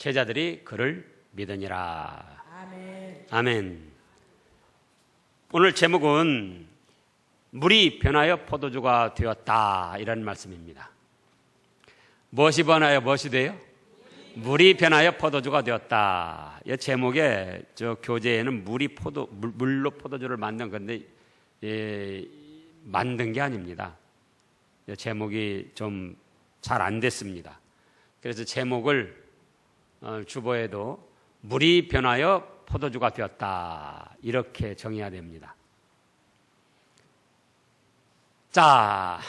제자들이 그를 믿으니라. 아멘. 아멘. 오늘 제목은 물이 변하여 포도주가 되었다, 이런 말씀입니다. 무엇이 변하여 무엇이 돼요? 물이 변하여 포도주가 되었다. 이 제목에 저 교재에는 물로 포도주를 만든 건데, 만든 게 아닙니다. 이 제목이 좀 잘 안 됐습니다. 그래서 제목을 주보에도 물이 변하여 포도주가 되었다, 이렇게 정해야 됩니다. 자,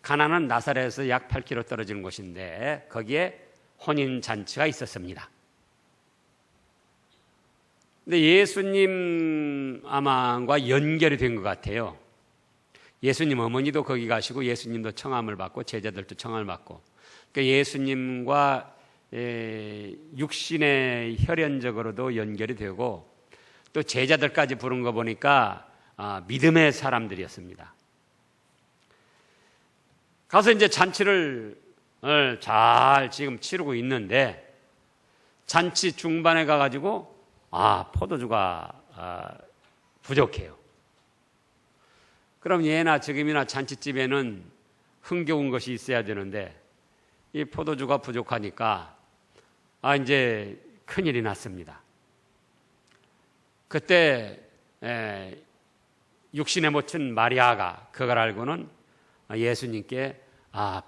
가나는 나사렛에서 약 8km 떨어지는 곳인데 거기에 혼인잔치가 있었습니다. 근데 예수님 아마과 연결이 된 것 같아요. 예수님 어머니도 거기 가시고 예수님도 청함을 받고 제자들도 청함을 받고, 그러니까 예수님과 육신의 혈연적으로도 연결이 되고 또 제자들까지 부른 거 보니까 믿음의 사람들이었습니다. 가서 이제 잔치를 잘 지금 치르고 있는데 잔치 중반에 가가지고 포도주가 부족해요. 그럼 예나 지금이나 잔치집에는 흥겨운 것이 있어야 되는데 이 포도주가 부족하니까 이제 큰일이 났습니다. 그때 육신에 묻힌 마리아가 그걸 알고는 예수님께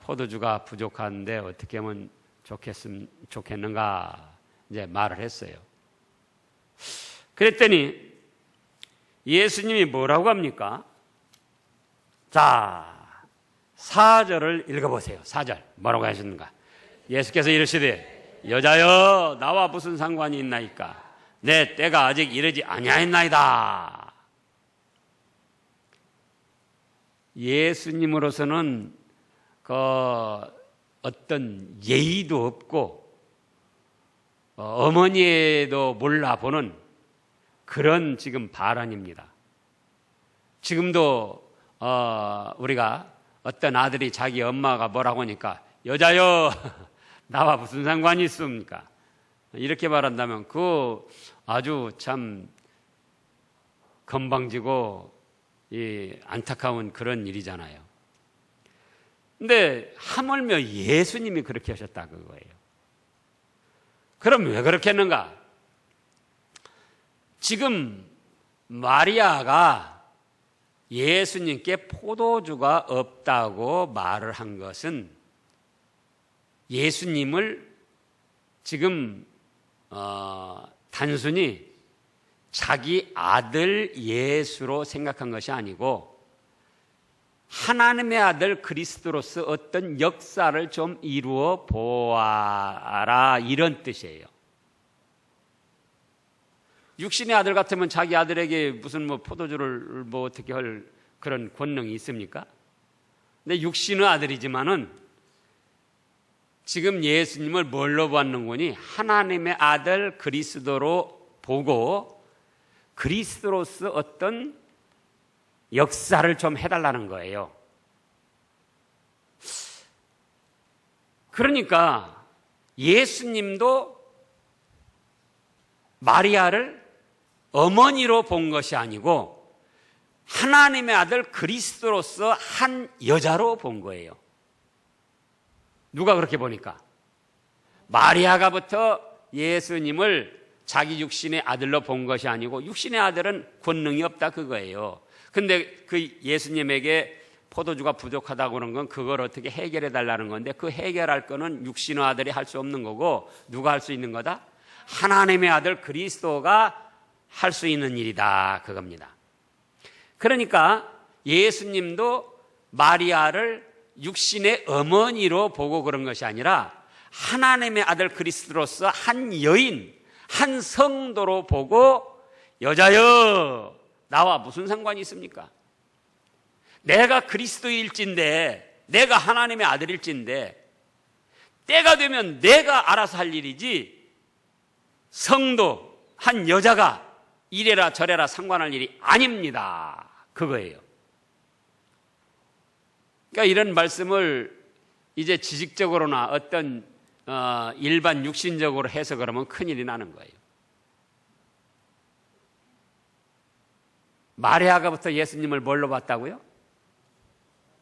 포도주가 부족한데 어떻게 하면 좋겠는가 이제 말을 했어요. 그랬더니 예수님이 뭐라고 합니까? 자, 4절을 읽어보세요. 4절 뭐라고 하셨는가? 예수께서 이르시되 여자여 나와 무슨 상관이 있나이까? 내 때가 아직 이르지 아니하였나이다. 예수님으로서는 어떤 예의도 없고 어머니에도 몰라보는 그런 지금 발언입니다. 지금도 우리가 어떤 아들이 자기 엄마가 뭐라고 하니까 여자여 나와 무슨 상관이 있습니까? 이렇게 말한다면 그 아주 참 건방지고 안타까운 그런 일이잖아요. 근데 하물며 예수님이 그렇게 하셨다 그거예요. 그럼 왜 그렇게 했는가? 지금 마리아가 예수님께 포도주가 없다고 말을 한 것은 예수님을 지금 단순히 자기 아들 예수로 생각한 것이 아니고 하나님의 아들 그리스도로서 어떤 역사를 좀 이루어 보아라, 이런 뜻이에요. 육신의 아들 같으면 자기 아들에게 무슨 포도주를 어떻게 할 그런 권능이 있습니까? 근데 육신의 아들이지만은 지금 예수님을 뭘로 받는 거니? 하나님의 아들 그리스도로 보고 그리스도로서 어떤 역사를 좀 해달라는 거예요. 그러니까 예수님도 마리아를 어머니로 본 것이 아니고 하나님의 아들 그리스도로서 한 여자로 본 거예요. 누가 그렇게 보니까? 마리아가부터 예수님을 자기 육신의 아들로 본 것이 아니고 육신의 아들은 권능이 없다 그거예요. 근데 그 예수님에게 포도주가 부족하다고 그런 건 그걸 어떻게 해결해 달라는 건데 그 해결할 거는 육신의 아들이 할 수 없는 거고 누가 할 수 있는 거다? 하나님의 아들 그리스도가 할 수 있는 일이다 그겁니다. 그러니까 예수님도 마리아를 육신의 어머니로 보고 그런 것이 아니라 하나님의 아들 그리스도로서 한 여인, 한 성도로 보고 여자여 나와 무슨 상관이 있습니까? 내가 그리스도일진데 내가 하나님의 아들일진데 때가 되면 내가 알아서 할 일이지 성도 한 여자가 이래라 저래라 상관할 일이 아닙니다. 그거예요. 그러니까 이런 말씀을 이제 지식적으로나 어떤 일반 육신적으로 해석을 하면 큰일이 나는 거예요. 마리아가부터 예수님을 뭘로 봤다고요?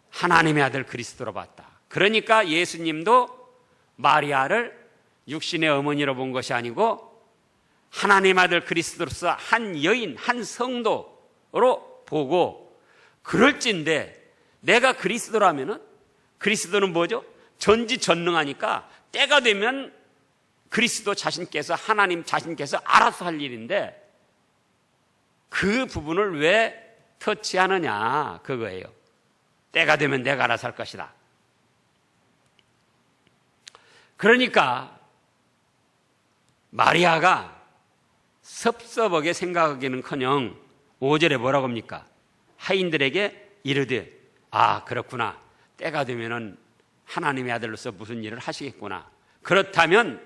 하나님의 아들 그리스도로 봤다. 그러니까 예수님도 마리아를 육신의 어머니로 본 것이 아니고 하나님의 아들 그리스도로서 한 여인, 한 성도로 보고, 그럴진데 내가 그리스도라면은, 그리스도는 뭐죠? 전지전능하니까 때가 되면 그리스도 자신께서, 하나님 자신께서 알아서 할 일인데 그 부분을 왜 터치하느냐, 그거예요. 때가 되면 내가 알아서 할 것이다. 그러니까 마리아가 섭섭하게 생각하기는커녕 5절에 뭐라고 합니까? 하인들에게 이르되, 아, 그렇구나, 때가 되면은 하나님의 아들로서 무슨 일을 하시겠구나. 그렇다면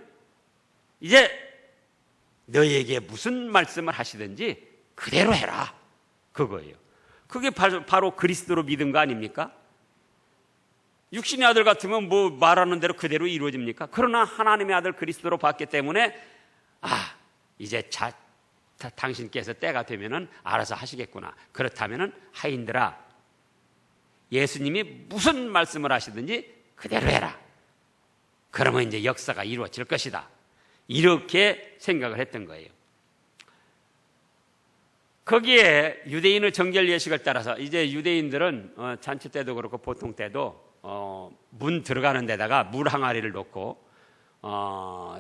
이제 너희에게 무슨 말씀을 하시든지 그대로 해라, 그거예요. 그게 바로 그리스도로 믿은 거 아닙니까? 육신의 아들 같으면 뭐 말하는 대로 그대로 이루어집니까? 그러나 하나님의 아들 그리스도로 봤기 때문에, 아, 이제 당신께서 때가 되면은 알아서 하시겠구나. 그렇다면은 하인들아, 예수님이 무슨 말씀을 하시든지 그대로 해라. 그러면 이제 역사가 이루어질 것이다. 이렇게 생각을 했던 거예요. 거기에 유대인의 정결 예식을 따라서 이제 유대인들은 잔치 때도 그렇고 보통 때도 문 들어가는 데다가 물 항아리를 놓고,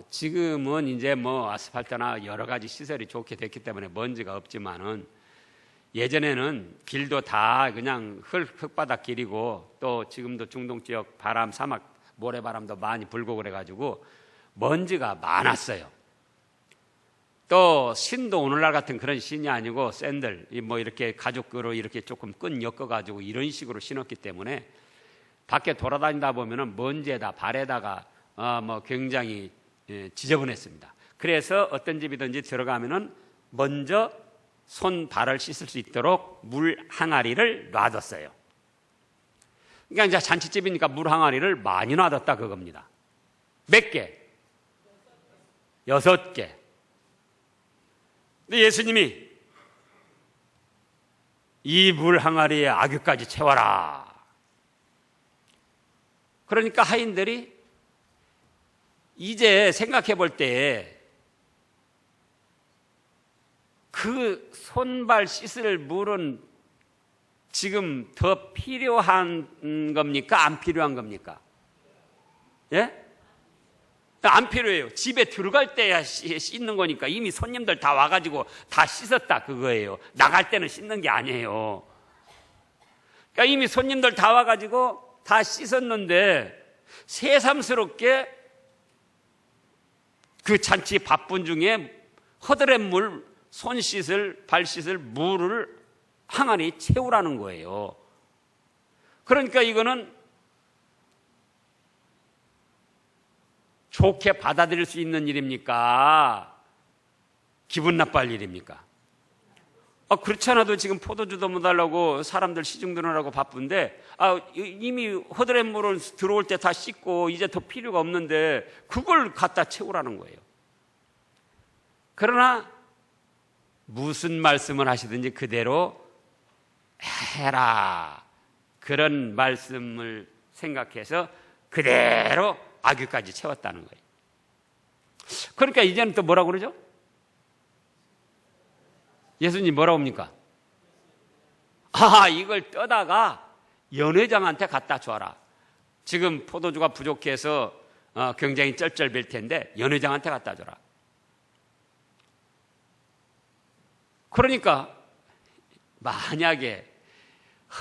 지금은 이제 뭐 아스팔트나 여러 가지 시설이 좋게 됐기 때문에 먼지가 없지만은, 예전에는 길도 다 그냥 흙바닥 길이고, 또 지금도 중동 지역 바람, 사막 모래바람도 많이 불고 그래가지고 먼지가 많았어요. 또 신도 오늘날 같은 그런 신이 아니고 샌들, 뭐 이렇게 가죽으로 이렇게 조금 끈 엮어가지고 이런 식으로 신었기 때문에 밖에 돌아다니다 보면은 먼지에다 발에다가 뭐 굉장히 지저분했습니다. 그래서 어떤 집이든지 들어가면은 먼저 손 발을 씻을 수 있도록 물 항아리를 놔뒀어요. 그러니까 이제 잔치집이니까 물 항아리를 많이 놔뒀다 그겁니다. 몇 개? 6개. 근데 예수님이 이 물 항아리에 아귀까지 채워라. 그러니까 하인들이 이제 생각해 볼 때 그 손발 씻을 물은 지금 더 필요한 겁니까? 안 필요한 겁니까? 예? 안 필요해요. 집에 들어갈 때야 씻는 거니까. 이미 손님들 다 와가지고 다 씻었다 그거예요. 나갈 때는 씻는 게 아니에요. 그러니까 이미 손님들 다 와가지고 다 씻었는데 새삼스럽게 그 잔치 바쁜 중에 허드렛물, 손 씻을, 발 씻을 물을 항아리 채우라는 거예요. 그러니까 이거는 좋게 받아들일 수 있는 일입니까? 기분 나빠할 일입니까? 그렇지 않아도 지금 포도주도 못 달라고 사람들 시중 드느라고 바쁜데, 이미 허드렛물은 들어올 때 다 씻고 이제 더 필요가 없는데 그걸 갖다 채우라는 거예요. 그러나 무슨 말씀을 하시든지 그대로 해라, 그런 말씀을 생각해서 그대로 아귀까지 채웠다는 거예요. 그러니까 이제는 또 뭐라고 그러죠? 예수님 뭐라고 합니까? 이걸 떠다가 연회장한테 갖다 줘라. 지금 포도주가 부족해서 굉장히 쩔쩔맬 텐데 연회장한테 갖다 줘라. 그러니까 만약에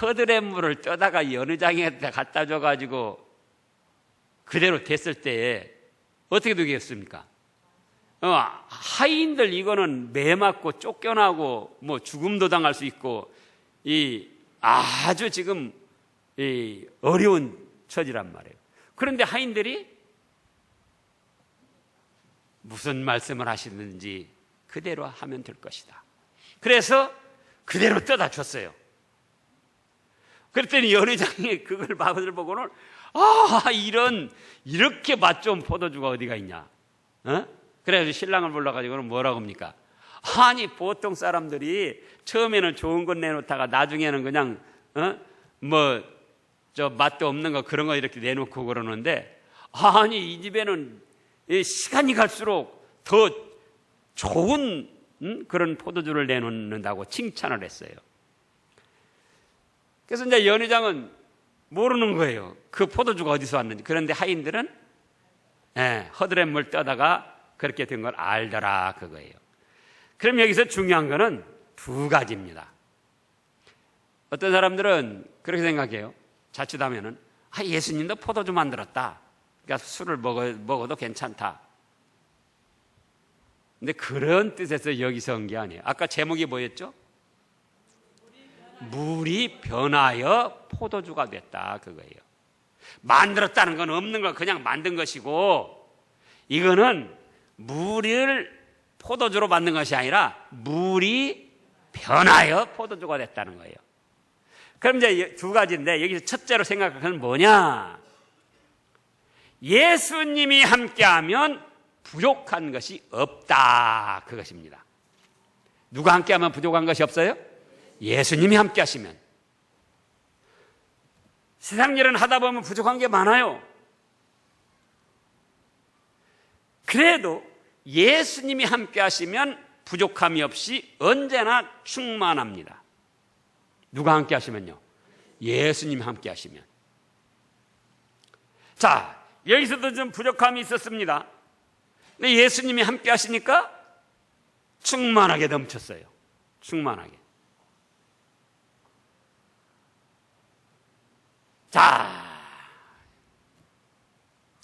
허드렛물을 떠다가 연회장한테 갖다 줘가지고 그대로 됐을 때에 어떻게 되겠습니까? 하인들 이거는 매 맞고 쫓겨나고 뭐 죽음도 당할 수 있고 아주 지금 어려운 처지란 말이에요. 그런데 하인들이 무슨 말씀을 하시는지 그대로 하면 될 것이다. 그래서 그대로 떠다 줬어요. 그랬더니 연회장이 그걸 보고는 이렇게 맛 좋은 포도주가 어디가 있냐? 그래가지고 신랑을 불러가지고는 뭐라고 합니까? 아니, 보통 사람들이 처음에는 좋은 건 내놓다가 나중에는 그냥, 맛도 없는 거 그런 거 이렇게 내놓고 그러는데, 아니, 이 집에는 시간이 갈수록 더 좋은 그런 포도주를 내놓는다고 칭찬을 했어요. 그래서 이제 연회장은 모르는 거예요. 그 포도주가 어디서 왔는지. 그런데 하인들은 허드렛물 떠다가 그렇게 된 걸 알더라, 그거예요. 그럼 여기서 중요한 거는 두 가지입니다. 어떤 사람들은 그렇게 생각해요. 자칫하면은 예수님도 포도주 만들었다. 그러니까 술을 먹어도 괜찮다. 근데 그런 뜻에서 여기서 온 게 아니에요. 아까 제목이 뭐였죠? 물이 변하여 포도주가 됐다, 그거예요. 만들었다는 건 없는 걸 그냥 만든 것이고, 이거는 물을 포도주로 만든 것이 아니라 물이 변하여 포도주가 됐다는 거예요. 그럼 이제 두 가지인데, 여기서 첫째로 생각하는 건 뭐냐? 예수님이 함께하면 부족한 것이 없다, 그것입니다. 누가 함께하면 부족한 것이 없어요? 예수님이 함께하시면. 세상 일은 하다 보면 부족한 게 많아요. 그래도 예수님이 함께하시면 부족함이 없이 언제나 충만합니다. 누가 함께하시면요? 예수님이 함께하시면. 자, 여기서도 좀 부족함이 있었습니다. 근데 예수님이 함께하시니까 충만하게 넘쳤어요. 충만하게. 자,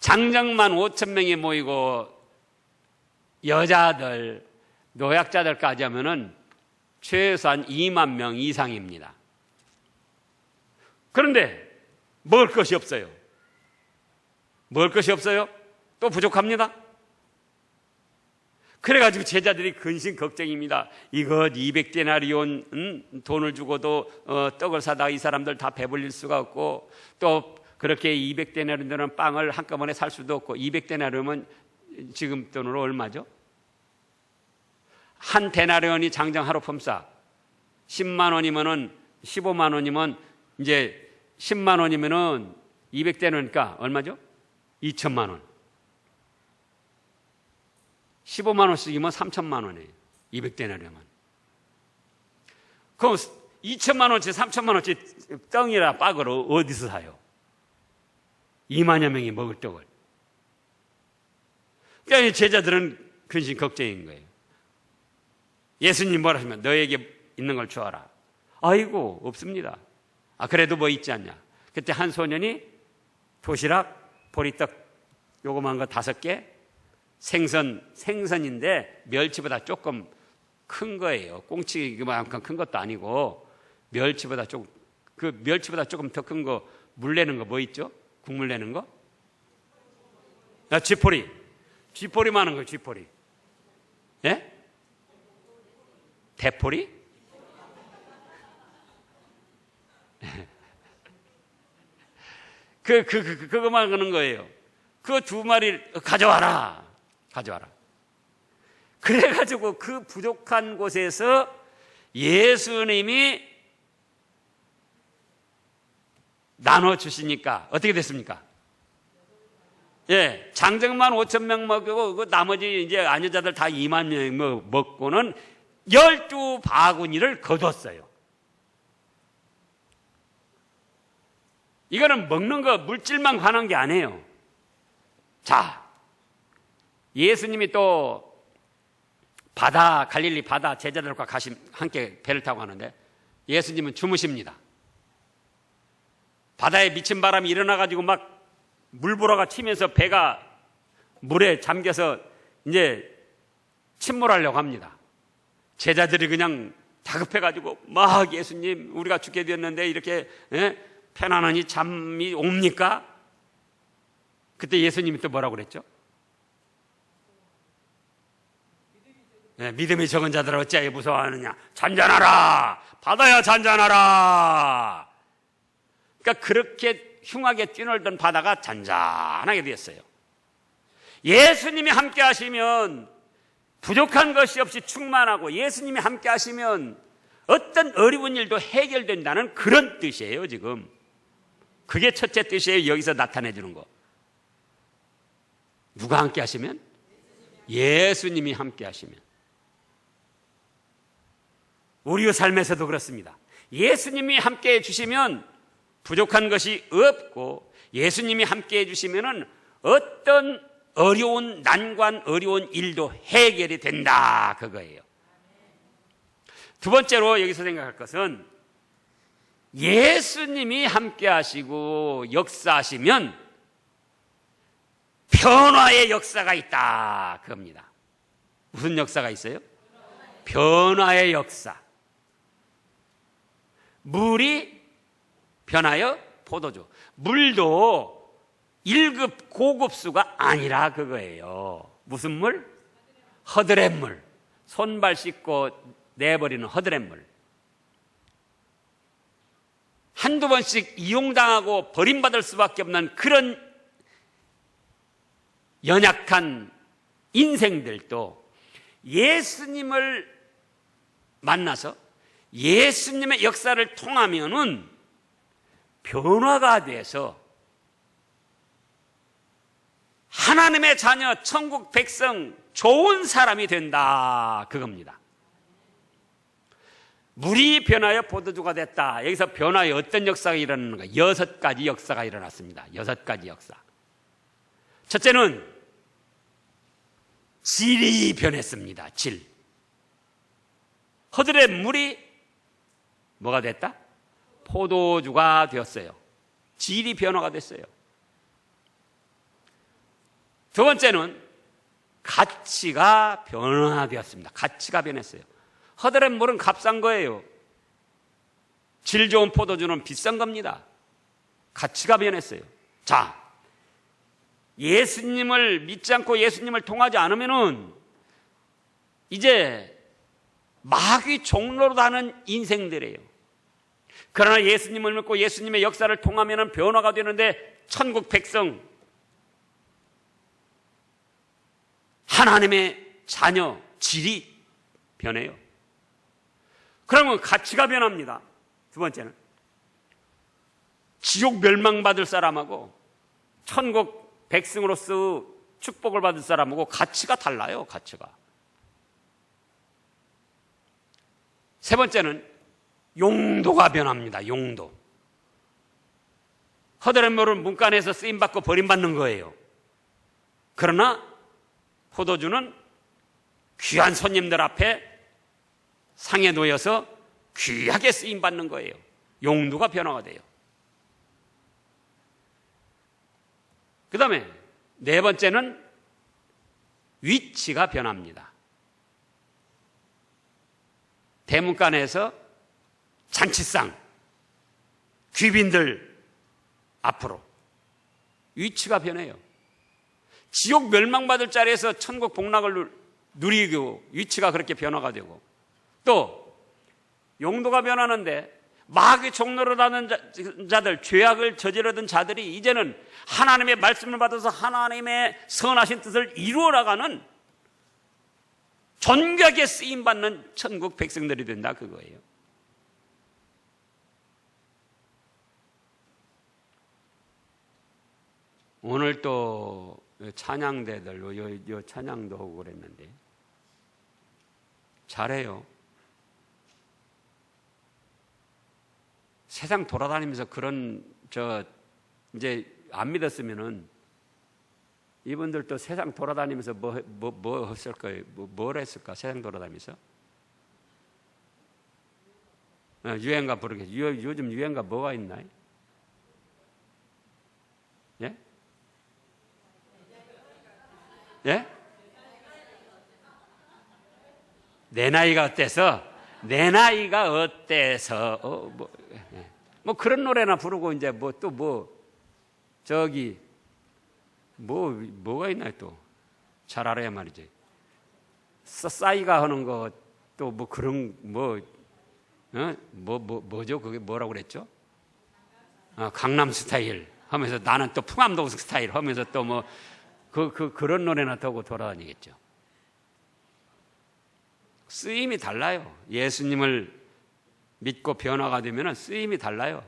장정만 5,000명이 모이고 여자들, 노약자들까지 하면은 최소한 2만 명 이상입니다. 그런데 먹을 것이 없어요. 먹을 것이 없어요? 또 부족합니다. 그래가지고 제자들이 근심 걱정입니다. 이것 200데나리온 돈을 주고도 떡을 사다가 이 사람들 다 배불릴 수가 없고, 또 그렇게 200데나리온은 빵을 한꺼번에 살 수도 없고, 200데나리온은 지금 돈으로 얼마죠? 한 데나리온이 장정 하루 품삯 10만 원이면은 15만 원이면 이제 10만 원이면은 200데나리온이니까 얼마죠? 2천만 원. 15만 원씩이면 3천만 원이에요. 200데나리온은. 그럼 2천만 원치, 3천만 원치 떡이나 빵을 어디서 사요? 2만여 명이 먹을 떡을. 그러니까 제자들은 근심 걱정인 거예요. 예수님 뭐라 하시면 너에게 있는 걸 주어라. 아이고, 없습니다. 그래도 뭐 있지 않냐. 그때 한 소년이 도시락, 보리떡 요거만 거 5개, 생선인데 멸치보다 조금 큰 거예요. 꽁치만큼 큰 것도 아니고 멸치보다 조금 더 큰 거, 물 내는 거 뭐 있죠? 국물 내는 거? 쥐포리 많은 거, 쥐포리. 예? 대포리? 그거만 하는 거예요. 그 2마리 가져와라. 그래가지고 그 부족한 곳에서 예수님이 나눠주시니까 어떻게 됐습니까? 예, 장정만 5,000명 먹고 그 나머지 이제 아녀자들 다 2만 명 먹고는 12바구니를 거뒀어요. 이거는 먹는 거 물질만 관한 게 아니에요. 자, 예수님이 또 갈릴리 바다 제자들과 함께 배를 타고 가는데 예수님은 주무십니다. 바다에 미친 바람이 일어나가지고 막 물보라가 튀면서 배가 물에 잠겨서 이제 침몰하려고 합니다. 제자들이 그냥 다급해가지고 막 예수님 우리가 죽게 되었는데 이렇게 편안하니 잠이 옵니까? 그때 예수님이 또 뭐라고 그랬죠? 믿음이 적은 자들아 어찌하여 무서워하느냐? 잔잔하라! 바다야 잔잔하라! 그러니까 그렇게 흉하게 뛰놀던 바다가 잔잔하게 되었어요. 예수님이 함께 하시면 부족한 것이 없이 충만하고, 예수님이 함께 하시면 어떤 어려운 일도 해결된다는 그런 뜻이에요. 지금 그게 첫째 뜻이에요. 여기서 나타내 주는 거. 누가 함께 하시면? 예수님이 함께 하시면. 우리의 삶에서도 그렇습니다. 예수님이 함께 해주시면 부족한 것이 없고, 예수님이 함께 해주시면 어떤 어려운 난관, 어려운 일도 해결이 된다, 그거예요. 두 번째로 여기서 생각할 것은, 예수님이 함께 하시고 역사하시면 변화의 역사가 있다, 그겁니다. 무슨 역사가 있어요? 변화의 역사. 물이 변하여 포도주. 물도 1급 고급수가 아니라 그거예요. 무슨 물? 허드렛물. 손발 씻고 내버리는 허드렛물. 한두 번씩 이용당하고 버림받을 수밖에 없는 그런 연약한 인생들도 예수님을 만나서 예수님의 역사를 통하면은 변화가 돼서 하나님의 자녀, 천국 백성, 좋은 사람이 된다, 그겁니다. 물이 변하여 포도주가 됐다. 여기서 변화의 어떤 역사가 일어나는가? 6가지 역사가 일어났습니다. 6가지 역사. 첫째는 질이 변했습니다. 질. 허들의 물이 뭐가 됐다? 포도주가 되었어요. 질이 변화가 됐어요. 두 번째는 가치가 변화되었습니다. 가치가 변했어요. 허들의 물은 값싼 거예요. 질 좋은 포도주는 비싼 겁니다. 가치가 변했어요. 자, 예수님을 믿지 않고 예수님을 통하지 않으면은 이제 마귀 종로로 가는 인생들이에요. 그러나 예수님을 믿고 예수님의 역사를 통하면은 변화가 되는데, 천국 백성, 하나님의 자녀, 질이 변해요. 그러면 가치가 변합니다. 두 번째는 지옥 멸망받을 사람하고 천국 백성으로서 축복을 받을 사람하고 가치가 달라요. 가치가. 세 번째는 용도가 변합니다. 용도. 허드렛 물은 문간에서 쓰임받고 버림받는 거예요. 그러나 포도주는 귀한 손님들 앞에 상에 놓여서 귀하게 쓰임받는 거예요. 용도가 변화가 돼요. 그 다음에 네 번째는 위치가 변합니다. 대문간에서 잔치상, 귀빈들 앞으로 위치가 변해요. 지옥 멸망받을 자리에서 천국 복락을 누리고 위치가 그렇게 변화가 되고, 또 용도가 변하는데 마귀 종로로 가는 자들, 죄악을 저지르던 자들이 이제는 하나님의 말씀을 받아서 하나님의 선하신 뜻을 이루어 나가는 존귀하게 쓰임받는 천국 백성들이 된다, 그거예요. 오늘 또 찬양대들 요 찬양도 하고 그랬는데 잘해요. 세상 돌아다니면서 그런 이제 안 믿었으면은 이분들도 세상 돌아다니면서 뭐 했을 거예요? 뭘 했을까? 세상 돌아다니면서 유행가 부르겠지. 요즘 유행가 뭐가 있나요? 예? 예? 내 나이가 어때서? 내 나이가 어때서? 뭐 그런 노래나 부르고 이제 뭐가 있나요 또? 잘 알아야 말이지. 싸이가 하는 거 또 뭐 그런 뭐죠? 그게 뭐라고 그랬죠? 강남 스타일. 하면서 나는 또 풍암동숙 스타일 하면서 또 뭐 그런 노래나 듣고 돌아다니겠죠. 쓰임이 달라요. 예수님을 믿고 변화가 되면 쓰임이 달라요.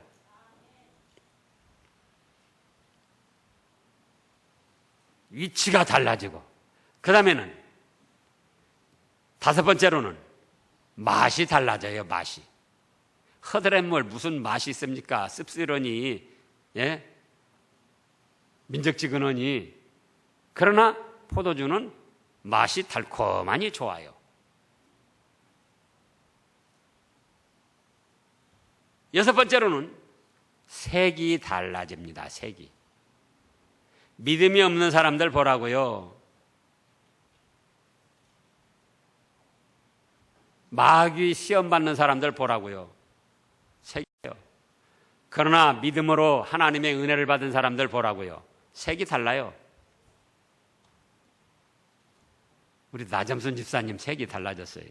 위치가 달라지고, 그 다음에는 다섯 번째로는 맛이 달라져요. 맛이. 허드렛물 무슨 맛이 있습니까? 씁쓸하니, 예? 민적지근하니. 그러나 포도주는 맛이 달콤하니 좋아요. 여섯 번째로는 색이 달라집니다. 색이. 믿음이 없는 사람들 보라고요. 마귀 시험 받는 사람들 보라고요. 색이요. 그러나 믿음으로 하나님의 은혜를 받은 사람들 보라고요. 색이 달라요. 우리 나점순 집사님 색이 달라졌어요.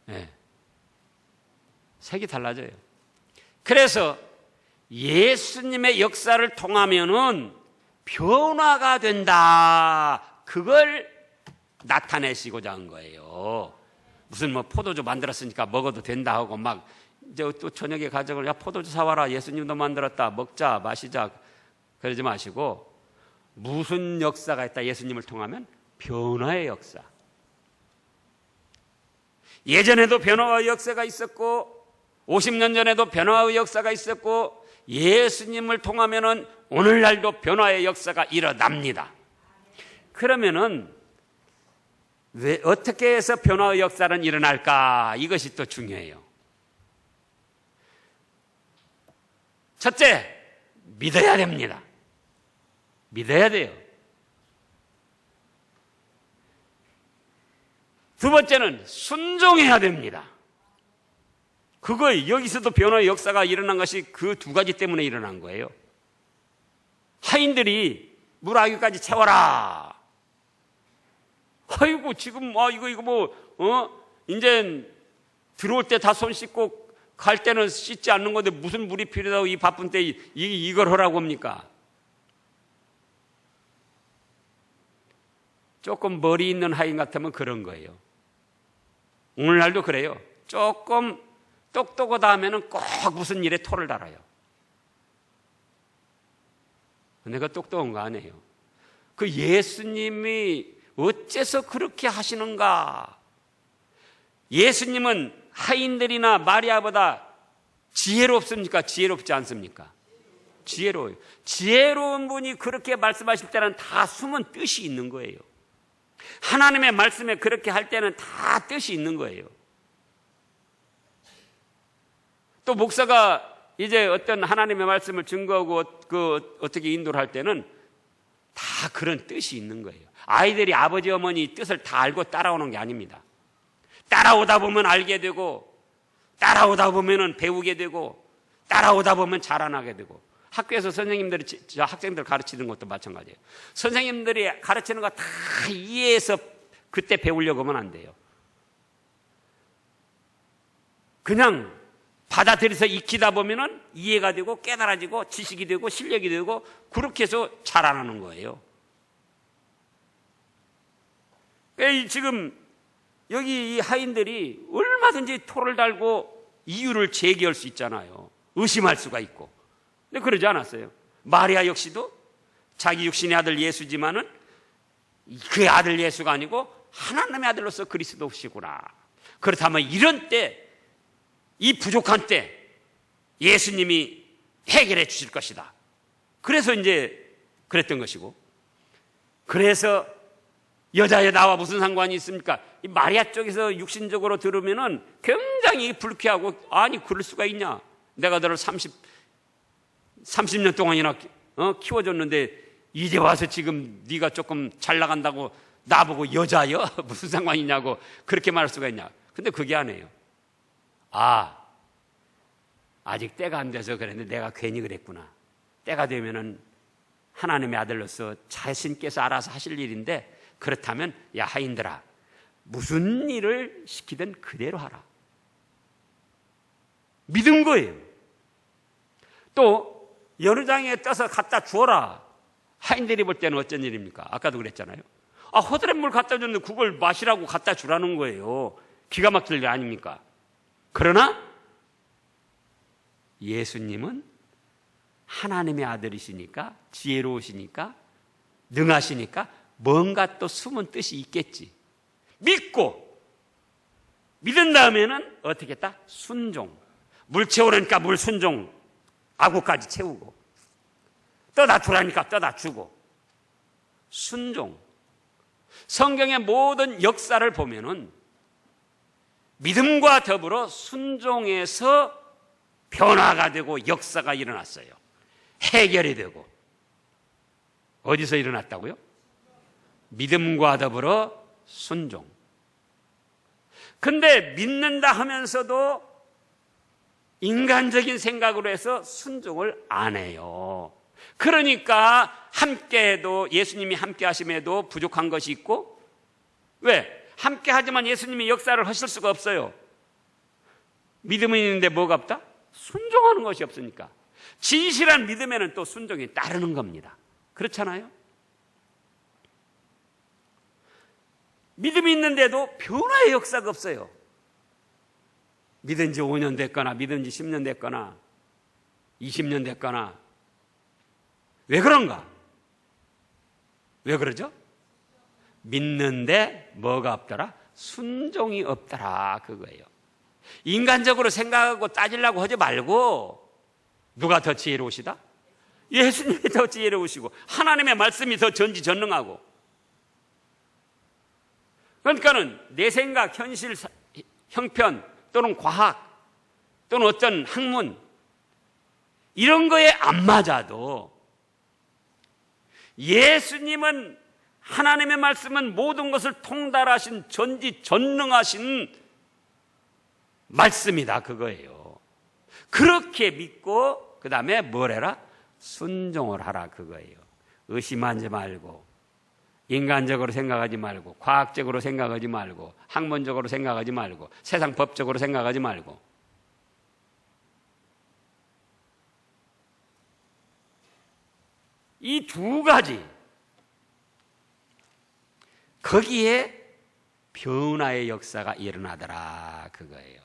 네. 색이 달라져요. 그래서 예수님의 역사를 통하면은 변화가 된다. 그걸 나타내시고자 한 거예요. 무슨 뭐 포도주 만들었으니까 먹어도 된다 하고 막 이제 또 저녁에 가져올 야 포도주 사와라. 예수님도 만들었다. 먹자, 마시자. 그러지 마시고 무슨 역사가 있다. 예수님을 통하면 변화의 역사. 예전에도 변화의 역사가 있었고 50년 전에도 변화의 역사가 있었고 예수님을 통하면은 오늘날도 변화의 역사가 일어납니다. 그러면은 왜 어떻게 해서 변화의 역사는 일어날까? 이것이 또 중요해요. 첫째, 믿어야 됩니다. 믿어야 돼요. 두 번째는 순종해야 됩니다. 그거 여기서도 변화의 역사가 일어난 것이 그 두 가지 때문에 일어난 거예요. 하인들이 물아귀까지 채워라. 아이고 지금 이거 뭐 이제 들어올 때 다 손 씻고 갈 때는 씻지 않는 건데 무슨 물이 필요하다고 이 바쁜 때 이걸 하라고 합니까? 조금 머리 있는 하인 같으면 그런 거예요. 오늘날도 그래요. 조금 똑똑하다 하면은 꼭 무슨 일에 토를 달아요. 내가 똑똑한 거 아니에요. 그 예수님이 어째서 그렇게 하시는가? 예수님은 하인들이나 마리아보다 지혜롭습니까? 지혜롭지 않습니까? 지혜로워요. 지혜로운 분이 그렇게 말씀하실 때는 다 숨은 뜻이 있는 거예요. 하나님의 말씀에 그렇게 할 때는 다 뜻이 있는 거예요. 또 목사가 이제 어떤 하나님의 말씀을 증거하고 어떻게 인도를 할 때는 다 그런 뜻이 있는 거예요. 아이들이 아버지 어머니 뜻을 다 알고 따라오는 게 아닙니다. 따라오다 보면 알게 되고 따라오다 보면 배우게 되고 따라오다 보면 자라나게 되고 학교에서 선생님들이 학생들 가르치는 것도 마찬가지예요. 선생님들이 가르치는 거 다 이해해서 그때 배우려고 하면 안 돼요. 그냥 받아들여서 익히다 보면은 이해가 되고 깨달아지고 지식이 되고 실력이 되고 그렇게 해서 자라나는 거예요. 지금 여기 이 하인들이 얼마든지 토를 달고 이유를 제기할 수 있잖아요. 의심할 수가 있고. 근데 그러지 않았어요. 마리아 역시도 자기 육신의 아들 예수지만은 그 아들 예수가 아니고 하나님의 아들로서 그리스도시구나. 그렇다면 이런 때, 이 부족한 때 예수님이 해결해 주실 것이다. 그래서 이제 그랬던 것이고, 그래서 여자의 나와 무슨 상관이 있습니까? 이 마리아 쪽에서 육신적으로 들으면은 굉장히 불쾌하고, 아니 그럴 수가 있냐? 내가 너를 30년 동안이나 키워줬는데 이제 와서 지금 네가 조금 잘 나간다고 나보고 여자여? 무슨 상관이냐고 그렇게 말할 수가 있냐? 근데 그게 아니에요. 아직 때가 안 돼서 그랬는데 내가 괜히 그랬구나. 때가 되면은 하나님의 아들로서 자신께서 알아서 하실 일인데, 그렇다면 야 하인들아, 무슨 일을 시키든 그대로 하라. 믿은 거예요. 또 연회장에 떠서 갖다 주어라. 하인들이 볼 때는 어쩐 일입니까? 아까도 그랬잖아요. 허드렛 물 갖다 줬는데 그걸 마시라고 갖다 주라는 거예요. 기가 막힐 일 아닙니까? 그러나 예수님은 하나님의 아들이시니까, 지혜로우시니까, 능하시니까 뭔가 또 숨은 뜻이 있겠지. 믿고 믿은 다음에는 어떻게 했다? 순종. 물 채우라니까 물 순종. 아구까지 채우고, 떠다 주라니까 떠다 주고. 순종. 성경의 모든 역사를 보면은 믿음과 더불어 순종에서 변화가 되고 역사가 일어났어요. 해결이 되고. 어디서 일어났다고요? 믿음과 더불어 순종. 근데 믿는다 하면서도 인간적인 생각으로 해서 순종을 안 해요. 그러니까 함께해도, 예수님이 함께 하심에도 부족한 것이 있고, 왜? 함께 하지만 예수님이 역사를 하실 수가 없어요. 믿음은 있는데 뭐가 없다? 순종하는 것이 없으니까. 진실한 믿음에는 또 순종이 따르는 겁니다. 그렇잖아요? 믿음이 있는데도 변화의 역사가 없어요. 믿은 지 5년 됐거나 믿은 지 10년 됐거나 20년 됐거나. 왜 그런가? 왜 그러죠? 믿는데 뭐가 없더라? 순종이 없더라, 그거예요. 인간적으로 생각하고 따지려고 하지 말고, 누가 더 지혜로우시다? 예수님이 더 지혜로우시고 하나님의 말씀이 더 전지전능하고. 그러니까는 내 생각, 현실, 형편 또는 과학 또는 어떤 학문 이런 거에 안 맞아도 예수님은, 하나님의 말씀은 모든 것을 통달하신 전지전능하신 말씀이다, 그거예요. 그렇게 믿고 그 다음에 뭘 해라? 순종을 하라, 그거예요. 의심하지 말고, 인간적으로 생각하지 말고, 과학적으로 생각하지 말고, 학문적으로 생각하지 말고, 세상 법적으로 생각하지 말고. 이 두 가지, 거기에 변화의 역사가 일어나더라, 그거예요.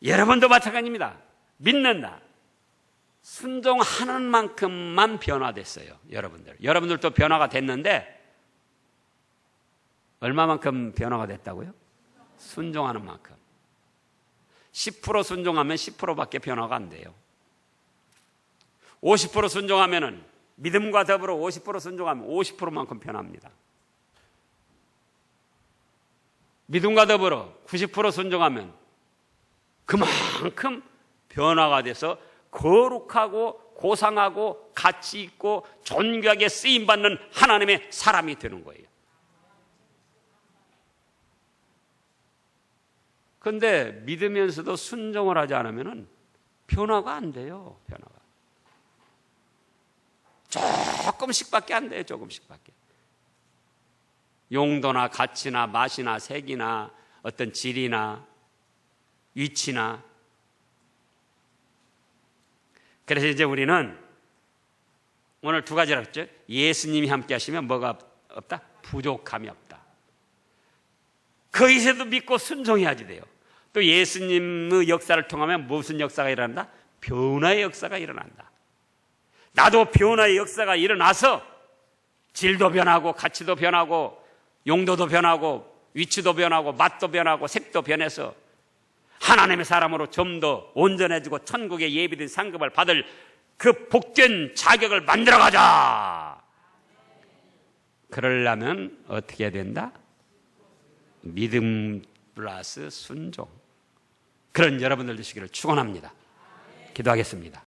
여러분도 마찬가지입니다. 믿는다, 순종하는 만큼만 변화됐어요. 여러분들도 변화가 됐는데 얼마만큼 변화가 됐다고요? 순종하는 만큼. 10% 순종하면 10%밖에 변화가 안 돼요. 50% 순종하면은, 믿음과 더불어 50% 순종하면 50%만큼 변합니다. 믿음과 더불어 90% 순종하면 그만큼 변화가 돼서 거룩하고 고상하고 가치 있고 존귀하게 쓰임받는 하나님의 사람이 되는 거예요. 그런데 믿으면서도 순종을 하지 않으면 변화가 안 돼요. 변화가 조금씩밖에 안 돼요. 조금씩밖에. 용도나 가치나 맛이나 색이나 어떤 질이나 위치나. 그래서 이제 우리는 오늘 두 가지라고 했죠. 예수님이 함께 하시면 뭐가 없다? 부족함이 없다. 거기서도 믿고 순종해야지 돼요. 또 예수님의 역사를 통하면 무슨 역사가 일어난다? 변화의 역사가 일어난다. 나도 변화의 역사가 일어나서 질도 변하고 가치도 변하고 용도도 변하고 위치도 변하고 맛도 변하고 색도 변해서 하나님의 사람으로 좀 더 온전해지고 천국의 예비된 상급을 받을 그 복된 자격을 만들어가자. 그러려면 어떻게 해야 된다? 믿음 플러스 순종. 그런 여러분들 되시기를 축원합니다. 기도하겠습니다.